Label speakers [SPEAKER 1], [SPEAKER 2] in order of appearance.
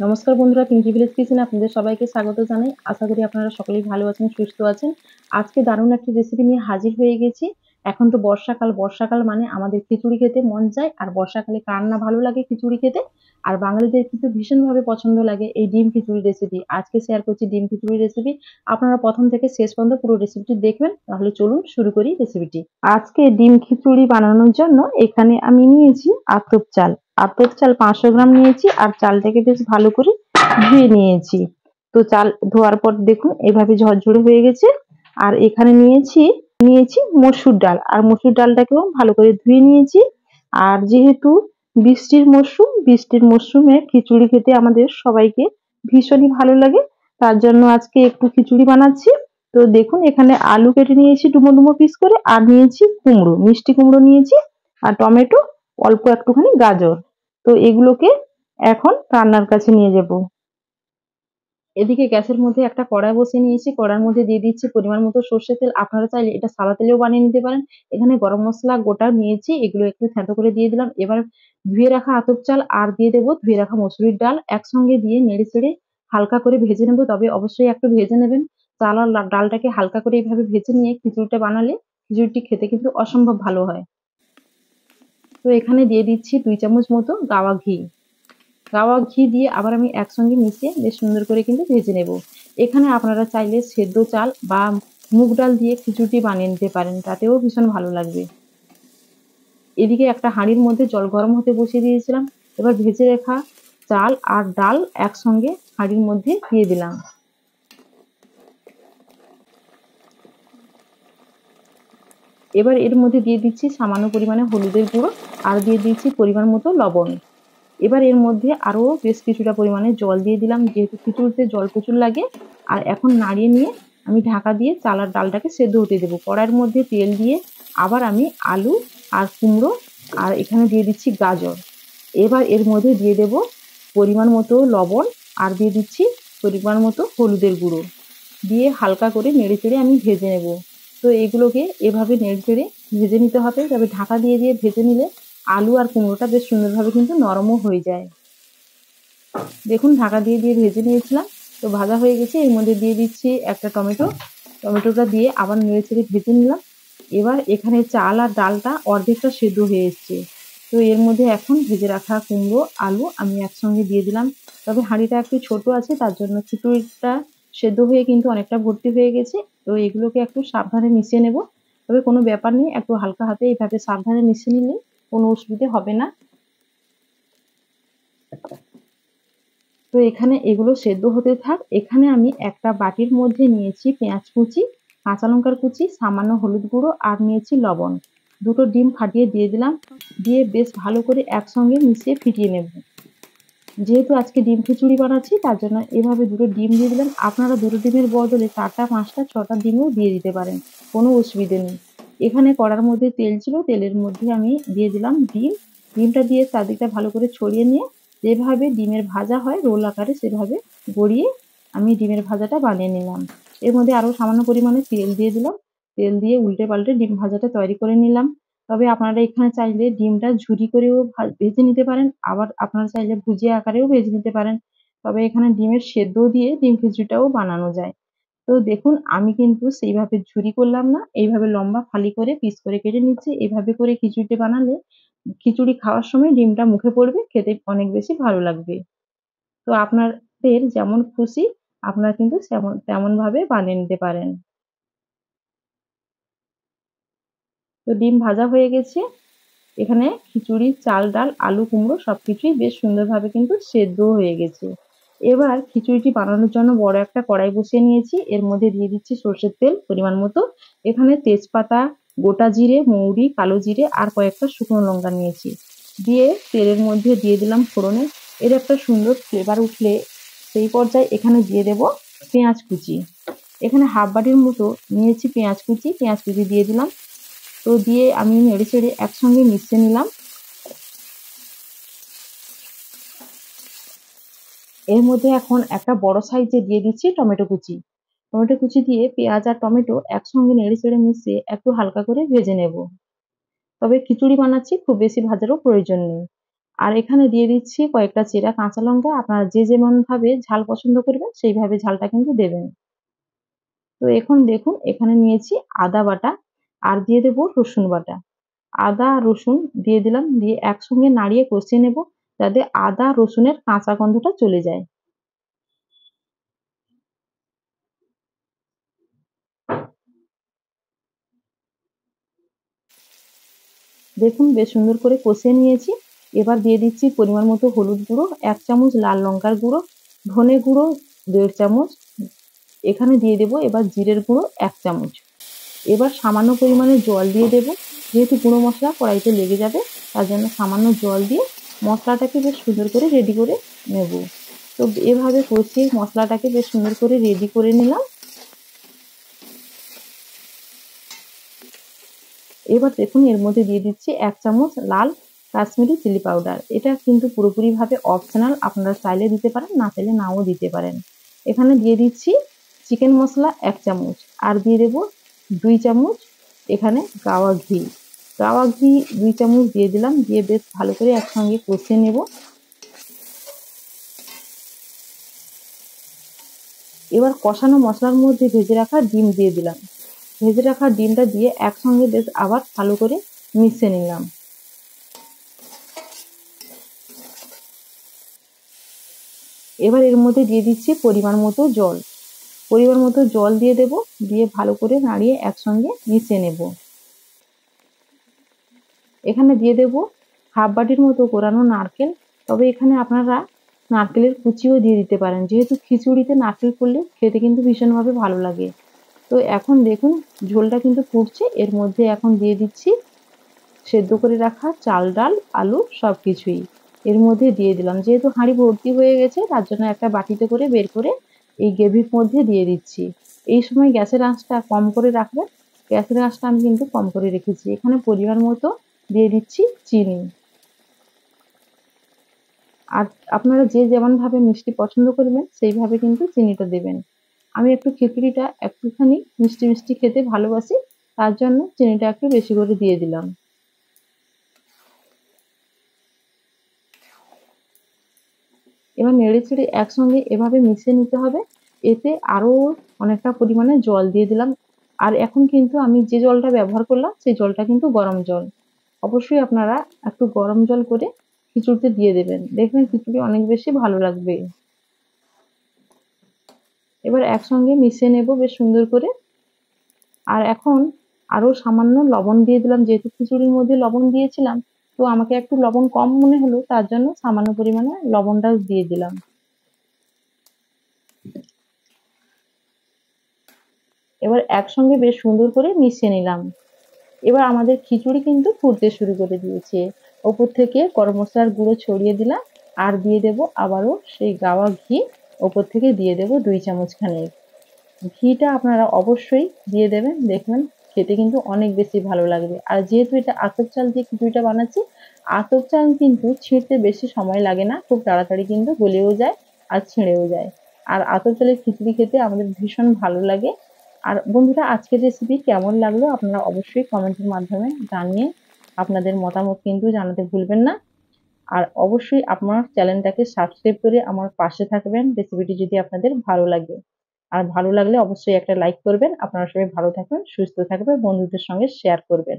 [SPEAKER 1] নমস্কার বন্ধুরা, পিঙ্কি ভিলেজ কিচেনে আপনাদের সবাইকে স্বাগত জানাই। আশা করি আপনারা সকলেই ভালো আছেন, সুস্থ আছেন। আজকে দারুণ একটি রেসিপি নিয়ে হাজির হয়ে গেছি। এখন তো বর্ষাকাল মানে আমাদের খিচুড়ি খেতে মন চায়। আর বর্ষাকালে কার না ভালো লাগে খিচুড়ি খেতে। আর বাঙালিদের কিন্তু ভীষণভাবে পছন্দ লাগে এই ডিম খিচুড়ি রেসিপি। আজকে শেয়ার করছি ডিম খিচুড়ি রেসিপি। আপনারা প্রথম থেকে শেষ পর্যন্ত পুরো রেসিপিটি দেখবেন। তাহলে চলুন শুরু করি রেসিপিটি। আজকে ডিম খিচুড়ি বানানোর জন্য এখানে আমি নিয়েছি আতপ চাল। আতপ চাল 500 গ্রাম নিয়েছি আর চালটাকে বেশ ভালো করে ধুয়ে নিয়েছি। তো চাল ধোয়ার পর দেখুন এভাবে ঝরঝরে হয়ে গেছে। আর এখানে নিয়েছি মসুর ডাল, আর মসুর ডালটাকেও ভালো করে ধুয়ে নিয়েছি। আর যেহেতু বৃষ্টির মরশুমে খিচুড়ি খেতে আমাদের সবাইকে ভীষণই ভালো লাগে, তার জন্য আজকে একটু খিচুড়ি বানাচ্ছি। তো দেখুন এখানে আলু কেটে নিয়েছি ডুমো ডুমো পিস করে, আর নিয়েছি কুমড়ো, মিষ্টি কুমড়ো নিয়েছি, আর টমেটো, অল্প একটুখানি গাজর। তো এগুলোকে এখন রান্নার কাছে নিয়ে যাব। এদিকে গ্যাসের মধ্যে একটা কড়াই বসিয়ে নিয়েছি। কড়াইর মধ্যে দিয়ে দিচ্ছি পরিমাণ মতো সর্ষের তেল। আপনারা চাইলে এটা সাদা তেলেও বানিয়ে নিতে পারেন। এখানে গরম মসলা গোটা নিয়েছি, এগুলো একটু থেঁতো করে দিয়ে দিলাম। এবার ধুয়ে রাখা আতপ চাল আর দিয়ে দেবো ধুয়ে রাখা মসুরির ডাল, একসঙ্গে দিয়ে নেড়ে চেড়ে হালকা করে ভেজে নেবো। তবে অবশ্যই একটু ভেজে নেবেন। চাল আর ডালটাকে হালকা করে এইভাবে ভেজে নিয়ে খিচুড়িটা বানালে খিচুড়িটি খেতে কিন্তু অসম্ভব ভালো হয়। তো এখানে দিয়ে দিচ্ছি 2 চামচ মতো গাওয়া ঘি। গাওয়া ঘি দিয়ে আবার আমি একসঙ্গে মিশিয়ে বেশ সুন্দর করে কিন্তু ভেজে নেব। এখানে আপনারা চাইলে সেদ্ধ চাল বা মুগ ডাল দিয়ে খিচুড়ি বানিয়ে নিতে পারেন, তাতেও ভীষণ ভালো লাগবে। এদিকে একটা হাঁড়ির মধ্যে জল গরম হতে বসিয়ে দিয়েছিলাম। এবার ভেজে রাখা চাল আর ডাল একসঙ্গে হাঁড়ির মধ্যে দিয়ে দিলাম। এবার এর মধ্যে দিয়ে দিচ্ছি সামান্য পরিমাণে হলুদের গুঁড়ো, আর দিয়ে দিচ্ছি পরিমাণ মতো লবণ। এবার এর মধ্যে আরো বেশ কিছুটা পরিমাণে জল দিয়ে দিলাম, যেহেতু খিচুড়িতে জল প্রচুর লাগে। আর এখন নাড়িয়ে নিয়ে আমি ঢাকা দিয়ে চাল আর ডালটাকে সেদ্ধ হতে দেবো। কড়াইয়ের মধ্যে তেল দিয়ে আবার আমি আলু আর কুমড়ো আর এখানে দিয়ে দিচ্ছি গাজর। এবার এর মধ্যে দিয়ে দেব পরিমাণ মতো লবণ, আর দিয়ে দিচ্ছি পরিমাণ মতো হলুদের গুঁড়ো, দিয়ে হালকা করে নেড়ে চেড়ে আমি ভেজে নেব। তো এগুলোকে এভাবে নেড়ে চেড়ে ভেজে নিতে হবে। তবে ঢাকা দিয়ে দিয়ে ভেজে নিলে আলু আর কুমড়োটা বেশ সুন্দরভাবে কিন্তু নরমও হয়ে যায়। দেখুন ঢাকা দিয়ে দিয়ে ভেজে নিয়েছিলাম। তো ভাজা হয়ে গেছে। এর মধ্যে দিয়ে দিচ্ছি একটা টমেটো। টমেটোটা দিয়ে আবার নেড়ে চেড়ে ভেজে নিলাম। এবার এখানে চাল আর ডালটা অর্ধেকটা সেদ্ধ হয়ে এসছে। তো এর মধ্যে এখন ভেজে রাখা কুমড়ো আলু আমি একসঙ্গে দিয়ে দিলাম। তবে হাঁড়িটা একটু ছোট আছে, তার জন্য খিচুড়িটা সেদ্ধ হয়ে কিন্তু অনেকটা ভর্তি হয়ে গেছে। তো এগুলোকে একটু সাবধানে মিশিয়ে নেব। তবে কোনো ব্যাপার নেই, একটু হালকা হাতে এইভাবে সাবধানে মিশিয়ে নিলে কোনো অসুবিধে হবে না। তো এখানে এগুলো সেদ্ধ হতে থাক। এখানে আমি একটা বাটির মধ্যে নিয়েছি পেঁয়াজ কুচি, কাঁচা লঙ্কার কুচি, সামান্য হলুদ গুঁড়ো, আর নিয়েছি লবণ। দুটো ডিম ফাটিয়ে দিয়ে দিলাম। দিয়ে বেশ ভালো করে একসঙ্গে মিশিয়ে ফিটিয়ে নেব। যেহেতু আজকে ডিম খিচুড়ি বানাচ্ছি, তার জন্য এভাবে দুটো ডিম দিয়ে দিলাম। আপনারা দুটো ডিমের বদলে 4টা 5টা 6টা ডিমও দিয়ে দিতে পারেন, কোনো অসুবিধে নেই। এখানে কড়ার মধ্যে তেল ছিল, তেলের মধ্যে আমি দিয়ে দিলাম ডিম। ডিমটা দিয়ে চারদিকটা ভালো করে ছড়িয়ে নিয়ে যেভাবে ডিমের ভাজা হয় রোল আকারে সেভাবে গড়িয়ে আমি ডিমের ভাজাটা বানিয়ে নিলাম। এর মধ্যে আরো সামান্য পরিমাণে তেল দিয়ে দিলাম। তেল দিয়ে উল্টে পাল্টে ডিম ভাজাটা তৈরি করে নিলাম। তবে আপনারা এখানে চাইলে ডিমটা ঝুরি করেও ভেজে নিতে পারেন, আবার আপনারা চাইলে ভুজিয়া আকারেও ভেজে নিতে পারেন। তবে এখানে ডিমের সেদ্ধ দিয়ে ডিম খিচুড়িটাও বানানো যায়। তো দেখুন আমি কিন্তু সেইভাবে ঝুরি করলাম না, এইভাবে লম্বা ফালি করে পিস করে কেটে নিচ্ছি। এইভাবে করে খিচুড়িটা বানালে খিচুড়ি খাওয়ার সময় ডিমটা মুখে পড়বে, খেতে অনেক বেশি ভালো লাগবে। তো আপনাদের যেমন খুশি আপনারা কিন্তু তেমন ভাবে বানিয়ে নিতে পারেন। তো ডিম ভাজা হয়ে গেছে। এখানে খিচুড়ি, চাল, ডাল, আলু, কুমড়ো সবকিছুই বেশ সুন্দরভাবে কিন্তু সেদ্ধ হয়ে গেছে। এবার খিচুড়িটি বানানোর জন্য বড় একটা কড়াই বসিয়ে নিয়েছি। এর মধ্যে দিয়ে দিচ্ছি সর্ষের তেল পরিমাণ মতো। এখানে তেজপাতা, গোটা জিরে, মৌরি, কালো জিরে আর কয়েকটা শুকনো লঙ্কা নিয়েছি। দিয়ে তেলের মধ্যে দিয়ে দিলাম ফোড়নে। এর একটা সুন্দর ফ্লেভার উঠলে সেই পর্যায়ে এখানে দিয়ে দেব পেঁয়াজ কুচি। এখানে হাফ বাটির মতো নিয়েছি পেঁয়াজ কুচি। পেঁয়াজ কুচি দিয়ে দিলাম। তো দিয়ে আমি নেড়ে চেড়ে একসঙ্গে মিশিয়ে নিলাম। এর মধ্যে এখন একটা বড় সাইজে দিয়ে দিচ্ছি টমেটো কুচি। টমেটো কুচি দিয়ে পেঁয়াজ আর টমেটো একসঙ্গে নেড়ে চেড়ে মিশিয়ে একটু হালকা করে ভেজে নেব। তবে খিচুড়ি বানাচ্ছি, খুব বেশি ভাজারও প্রয়োজন নেই। আর এখানে দিয়ে দিচ্ছি কয়েকটা চেরা কাঁচা লঙ্কা। আপনারা যে যেমন ভাবে ঝাল পছন্দ করবেন সেইভাবে ঝালটা কিন্তু দেবেন। তো এখন দেখুন এখানে নিয়েছি আদা বাটা আর দিয়ে দেব রসুন বাটা। আদা আর রসুন দিয়ে দিলাম, দিয়ে একসঙ্গে নাড়িয়ে কষিয়ে নেব যাতে আদা রসুনের কাঁচা গন্ধটা চলে যায়। দেখুন বেশ সুন্দর করে কষিয়ে নিয়েছি। এবার দিয়ে দিচ্ছি পরিমাণ মতো হলুদ গুঁড়ো, ১ চামচ লাল লঙ্কার গুঁড়ো, ধনে গুঁড়ো ১.৫ চামচ, এখানে দিয়ে দেব এবার জিরের গুঁড়ো ১ চামচ। এবার সামান্য পরিমাণে জল দিয়ে দেব। যেহেতু গুঁড়ো মশলা কড়াইতে লেগে যাবে তার জন্য সামান্য জল দিয়ে মশলাটাকে বেশ সুন্দর করে রেডি করে নেব। তো এভাবে কষিয়ে মশলাটাকে বেশ সুন্দর করে রেডি করে নিলাম। এবার দেখুন এর মধ্যে দিয়ে দিচ্ছি ১ চামচ লাল কাশ্মীরি চিলি পাউডার। এটা কিন্তু পুরোপুরিভাবে অপশনাল, আপনারা চাইলে দিতে পারেন, না চাইলে নাও দিতে পারেন। এখানে দিয়ে দিচ্ছি চিকেন মশলা ১ চামচ আর দিয়ে দেব ২ চামচ এখানে গাওয়া ঘি। গাওয়া ঘি ২ চামচ দিয়ে দিলাম, দিয়ে বেশ ভালো করে একসঙ্গে কষিয়ে নেব। এবার কষানো মশলার মধ্যে ভেজে রাখা ডিম দিয়ে দিলাম। ভেজে রাখা ডিমটা দিয়ে একসঙ্গে বেশ আবার ভালো করে মিশিয়ে নিলাম। এবার এর মধ্যে দিয়ে দিচ্ছি পরিমাণ মতো জল। পরিমাণ মতো জল দিয়ে দেব, দিয়ে ভালো করে নাড়িয়ে একসঙ্গে মিশিয়ে নেব। এখানে দিয়ে দেব হাফ বাটির মতো কোরানো নারকেল। তবে এখানে আপনারা নারকেলের কুচিও দিয়ে দিতে পারেন, যেহেতু খিচুড়িতে নারকেল পড়লে খেতে কিন্তু ভীষণভাবে ভালো লাগে। তো এখন দেখুন ঝোলটা কিন্তু ফুটছে, এর মধ্যে এখন দিয়ে দিচ্ছি সেদ্ধ করে রাখা চাল ডাল আলু সবকিছুই এর মধ্যে দিয়ে দিলাম। যেহেতু হাঁড়ি ভর্তি হয়ে গেছে তার জন্য একটা বাটিতে করে বের করে এই গ্রেভির মধ্যে দিয়ে দিচ্ছি। এই সময় গ্যাসের আঁচটা কম করে রাখবেন। গ্যাসের আঁচটা আমি কিন্তু কম করে রেখেছি। এখানে পরিমাণ মতো দিয়ে দিচ্ছি চিনি। আর আপনারা যে যেমন ভাবে মিষ্টি পছন্দ করবেন সেইভাবে কিন্তু চিনিটা দেবেন। আমি একটু খিচুড়িটা একটুখানি মিষ্টি মিষ্টি খেতে ভালোবাসি, তার জন্য চিনিটা একটু বেশি করে দিয়ে দিলাম। এবার নেড়েচেড়ে একসঙ্গে এভাবে মিশিয়ে নিতে হবে। এতে আরো অনেকটা পরিমাণে জল দিয়ে দিলাম। আর এখন কিন্তু আমি যে জলটা ব্যবহার করলাম সেই জলটা কিন্তু গরম জল। অবশ্যই আপনারা একটু গরম জল করে খিচুড়িতে দিয়ে দেবেন। দেখবেন খিচুড়ি অনেক বেশি ভালো লাগবে। এবার একসঙ্গে মিশিয়ে নেব বেশ সুন্দর করে। আর এখন আরো সামান্য লবণ দিয়ে দিলাম, যেহেতু খিচুড়ির মধ্যে লবণ দিয়েছিলাম তো আমাকে একটু লবণ কম মনে হলো, তার জন্য সামান্য পরিমাণে লবণটাও দিয়ে দিলাম। এবার একসঙ্গে বেশ সুন্দর করে মিশিয়ে নিলাম। এবার আমাদের খিচুড়ি কিন্তু ফুটতে শুরু করে দিয়েছে। ওপর থেকে গরম মশলার গুঁড়ো ছড়িয়ে দিলাম আর দিয়ে দেব আবারও সেই গাওয়া ঘি। ওপর থেকে দিয়ে দেব ২ চামচ খানেক। ঘিটা আপনারা অবশ্যই দিয়ে দেবেন, দেখবেন খেতে কিন্তু অনেক বেশি ভালো লাগবে। আর যেহেতু এটা আতপ চাল দিয়ে খিচুড়িটা বানাচ্ছি, আতপ চাল কিন্তু ছিঁড়তে বেশি সময় লাগে না, খুব তাড়াতাড়ি কিন্তু গলেও যায় আর ছিঁড়েও যায়। আর আতপ চালের খিচুড়ি খেতে আমাদের ভীষণ ভালো লাগে। আর বন্ধুরা আজকের রেসিপি কেমন লাগলো আপনারা অবশ্যই কমেন্টের মাধ্যমে জানিয়ে আপনাদের মতামত কিন্তু জানাতে ভুলবেন না। আর অবশ্যই আমার চ্যানেলটাকে সাবস্ক্রাইব করে আমার পাশে থাকবেন রেসিপিটি যদি আপনাদের ভালো লাগে। আর ভালো লাগলে অবশ্যই একটা লাইক করবেন। আপনারা সবাই ভালো থাকবেন, সুস্থ থাকবেন, বন্ধুদের সঙ্গে শেয়ার করবেন।